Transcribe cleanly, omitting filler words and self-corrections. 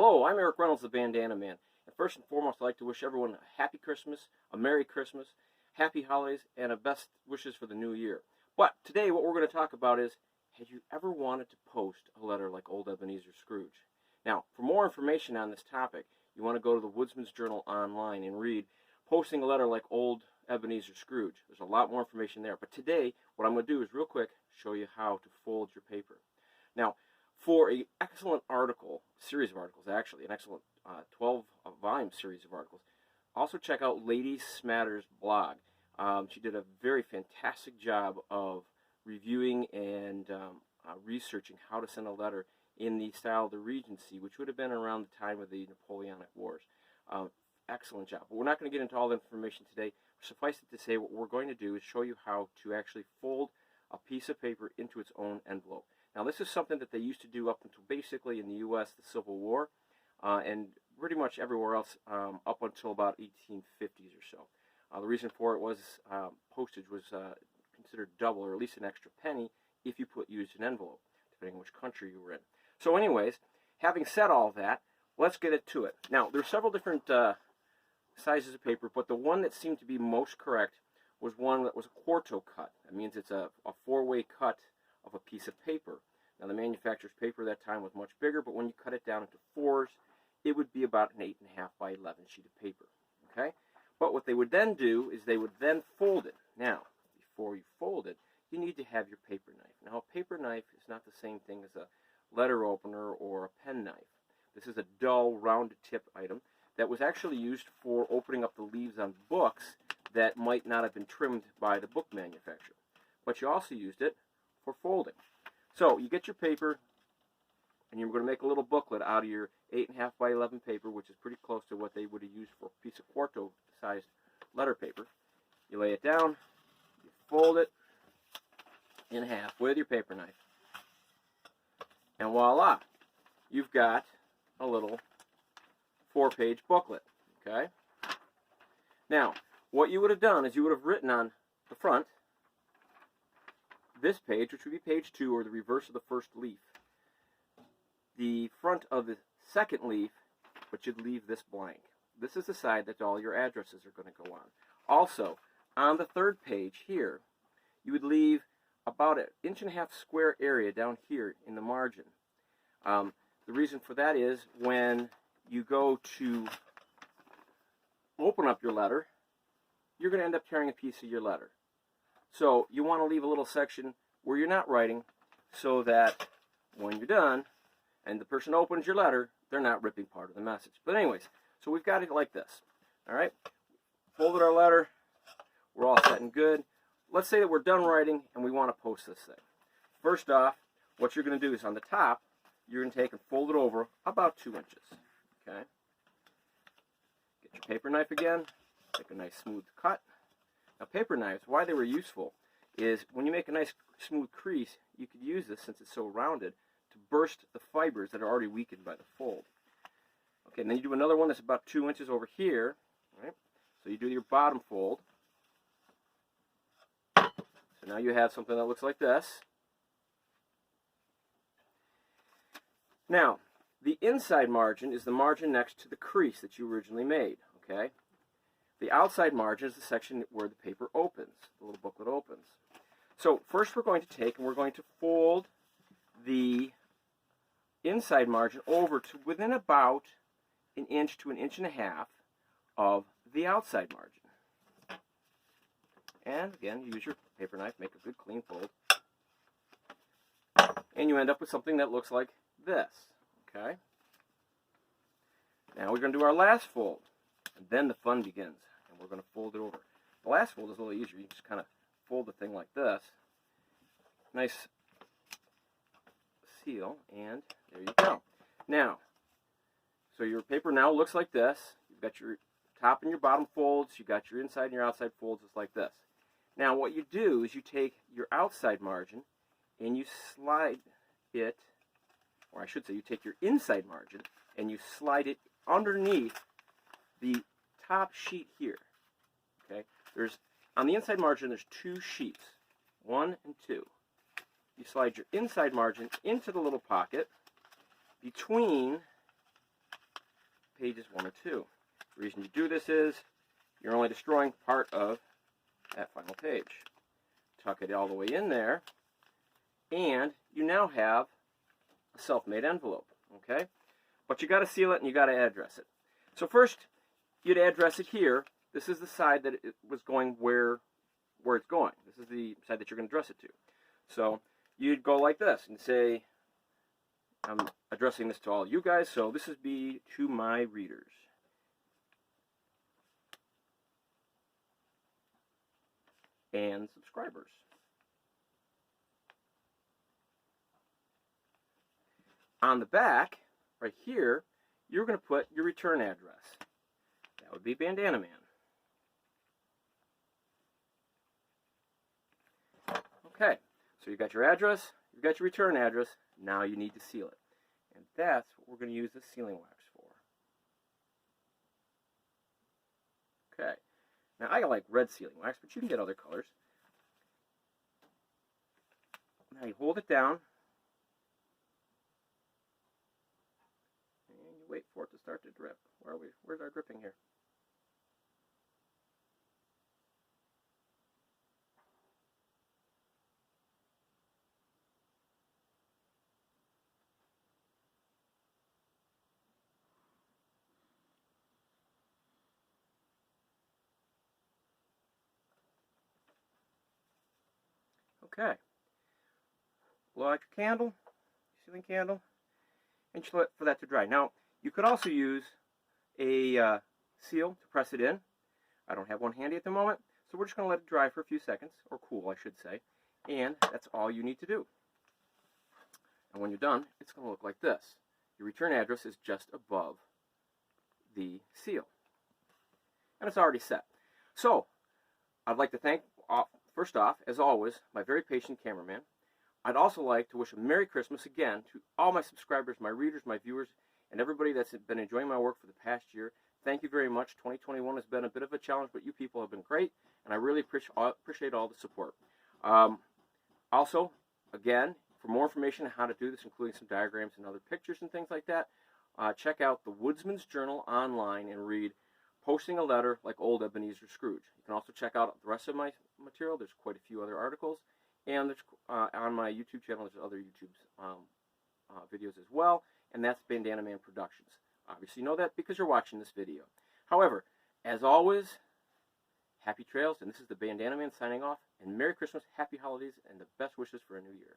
Hello, I'm Eric Reynolds, the Bandana Man. And first and foremost, I'd like to wish everyone a happy Christmas, a Merry Christmas, happy holidays, and a best wishes for the new year. But today what we're going to talk about is, had you ever wanted to post a letter like old Ebenezer Scrooge? Now, for more information on this topic, you want to go to the Woodsman's Journal online and read Posting a Letter Like Old Ebenezer Scrooge. There's a lot more information there. But today, what I'm going to do is real quick show you how to fold your paper. Now, for an excellent article, series of articles actually, an excellent 12-volume series of articles, also check out Lady Smatter's blog. She did a very fantastic job of reviewing and researching how to send a letter in the style of the Regency, which would have been around the time of the Napoleonic Wars. Excellent job. But we're not going to get into all the information today. Suffice it to say, what we're going to do is show you how to actually fold a piece of paper into its own envelope. Now, this is something that they used to do up until basically in the U.S., the Civil War, and pretty much everywhere else up until about 1850s or so. The reason for it was postage was considered double, or at least an extra penny, if you used an envelope, depending on which country you were in. So anyways, having said all that, let's get to it. Now, there are several different sizes of paper, but the one that seemed to be most correct was one that was a quarto cut. That means it's a four-way cut of a piece of paper. Now, the manufacturer's paper at that time was much bigger, but when you cut it down into fours, it would be about an 8.5 by 11 sheet of paper. Okay? But what they would then do is they would then fold it. Now, before you fold it, you need to have your paper knife. Now, a paper knife is not the same thing as a letter opener or a pen knife. This is a dull, rounded tip item that was actually used for opening up the leaves on books that might not have been trimmed by the book manufacturer. But you also used it for folding. So you get your paper, and you're going to make a little booklet out of your 8.5 by 11 paper, which is pretty close to what they would have used for a piece of quarto-sized letter paper. You lay it down, you fold it in half with your paper knife, and voila, you've got a little 4-page booklet. Okay? Now, what you would have done is you would have written on the front this page, which would be page 2, or the reverse of the first leaf. The front of the second leaf, but you'd leave this blank. This is the side that all your addresses are going to go on. Also, on the third page here, you would leave about an 1.5 inch square area down here in the margin. The reason for that is when you go to open up your letter, you're going to end up tearing a piece of your letter. So you want to leave a little section where you're not writing, so that when you're done and the person opens your letter, they're not ripping part of the message. But anyways, so we've got it like this. All right? Folded our letter. We're all set and good. Let's say that we're done writing and we want to post this thing. First off, what you're going to do is on the top, you're going to take and fold it over about 2 inches. Okay? Get your paper knife again. Take a nice smooth cut. Now, paper knives, why they were useful is when you make a nice smooth crease, you could use this, since it's so rounded, to burst the fibers that are already weakened by the fold. Okay, and then you do another one that's about 2 inches over here. Right? So you do your bottom fold. So now you have something that looks like this. Now, the inside margin is the margin next to the crease that you originally made. Okay? The outside margin is the section where the paper opens, the little booklet opens. So first we're going to take and we're going to fold the inside margin over to within about 1 inch to 1.5 inches of the outside margin. And again, use your paper knife, make a good clean fold. And you end up with something that looks like this. Okay? Now we're going to do our last fold. And then the fun begins. And we're going to fold it over. The last fold is a little easier. You just kind of fold the thing like this. Nice seal. And there you go. Now, so your paper now looks like this. You've got your top and your bottom folds. You've got your inside and your outside folds just like this. Now what you do is you take your outside margin and you slide it, or I should say you take your inside margin and you slide it underneath the top sheet here. Okay, on the inside margin there's 2 sheets, 1 and 2. You slide your inside margin into the little pocket between pages 1 and 2. The reason you do this is you're only destroying part of that final page. Tuck it all the way in there, and you now have a self-made envelope, okay? But you got to seal it and you got to address it. So first, you'd address it here. This is the side that it was going where it's going. This is the side that you're going to address it to. So you'd go like this and say, I'm addressing this to all you guys, so this would be to my readers. And subscribers. On the back, right here, you're going to put your return address. That would be Bandana Man. Okay, so you got your address, you've got your return address, now you need to seal it. And that's what we're going to use the sealing wax for. Okay, now I like red sealing wax, but you can get other colors. Now you hold it down, and you wait for it to start to drip. Where are we? Where's our dripping here? Okay. Blow out your candle, sealing candle, and you let for that to dry. Now, you could also use a seal to press it in. I don't have one handy at the moment, so we're just going to let it dry for a few seconds, or cool, I should say. And that's all you need to do. And when you're done, it's going to look like this. Your return address is just above the seal. And it's already set. So, I'd like to thank, first off, as always, my very patient cameraman. I'd also like to wish a Merry Christmas again to all my subscribers, my readers, my viewers, and everybody that's been enjoying my work for the past year. Thank you very much. 2021 has been a bit of a challenge, but you people have been great, and I really appreciate all the support. Also, again, for more information on how to do this, including some diagrams and other pictures and things like that, check out the Woodsman's Journal online and read Posting a Letter Like Old Ebenezer Scrooge. You can also check out the rest of my material. There's quite a few other articles. And there's, on my YouTube channel, there's other YouTube videos as well. And that's Bandana Man Productions. Obviously you know that because you're watching this video. However, as always, happy trails. And this is the Bandana Man signing off. And Merry Christmas, Happy Holidays, and the best wishes for a new year.